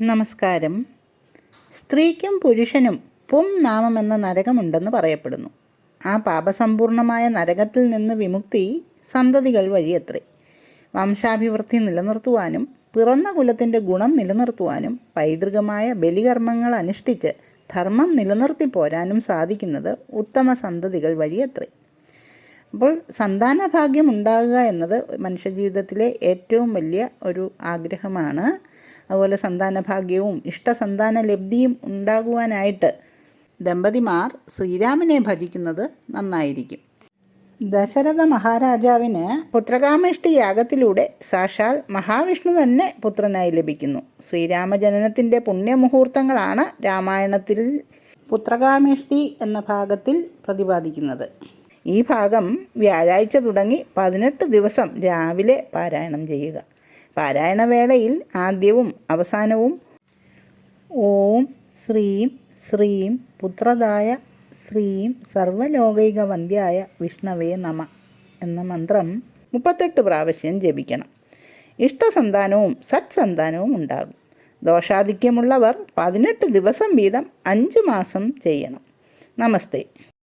നമസ്കാരം. സ്ത്രീക്കും പുരുഷനും നാമമെന്ന നരകമുണ്ടെന്ന് പറയപ്പെടുന്നു. ആ പാപസമ്പൂർണമായ നരകത്തിൽ നിന്ന് വിമുക്തി സന്തതികൾ വഴിയത്രേ. വംശാഭിവൃദ്ധി നിലനിർത്തുവാനും പിറന്ന കുലത്തിൻ്റെ ഗുണം നിലനിർത്തുവാനും പൈതൃകമായ ബലികർമ്മങ്ങൾ അനുഷ്ഠിച്ച് ധർമ്മം നിലനിർത്തി പോരാനും സാധിക്കുന്നത് ഉത്തമ സന്തതികൾ വഴിയത്രേ. അപ്പോൾ സന്താനഭാഗ്യം ഉണ്ടാകുക എന്നത് മനുഷ്യജീവിതത്തിലെ ഏറ്റവും വലിയ ഒരു ആഗ്രഹമാണ്. അതുപോലെ സന്താനഭാഗ്യവും ഇഷ്ടസന്താന ലബ്ധിയും ഉണ്ടാകുവാനായിട്ട് ദമ്പതിമാർ ശ്രീരാമനെ ഭജിക്കുന്നത് നന്നായിരിക്കും. ദശരഥ മഹാരാജാവിന് പുത്രകാമേഷ്ടി യാഗത്തിലൂടെ സാക്ഷാൽ മഹാവിഷ്ണു തന്നെ പുത്രനായി ലഭിക്കുന്നു. ശ്രീരാമജനനത്തിൻ്റെ പുണ്യമുഹൂർത്തങ്ങളാണ് രാമായണത്തിൽ പുത്രകാമേഷ്ടി എന്ന ഭാഗത്തിൽ പ്രതിപാദിക്കുന്നത്. ഈ ഭാഗം വ്യാഴാഴ്ച തുടങ്ങി 18 ദിവസം രാവിലെ പാരായണം ചെയ്യുക. പാരായണവേളയിൽ ആദ്യവും അവസാനവും ഓം ശ്രീം ശ്രീം പുത്രദായ ശ്രീം സർവലോകൈക വന്ദ്യായ വിഷ്ണവേ നമ എന്ന മന്ത്രം 38 പ്രാവശ്യം ജപിക്കണം. ഇഷ്ടസന്താനവും സത്സന്താനവും ഉണ്ടാകും. ദോഷാധിക്യമുള്ളവർ 18 ദിവസം വീതം 5 മാസം ചെയ്യണം. നമസ്തേ.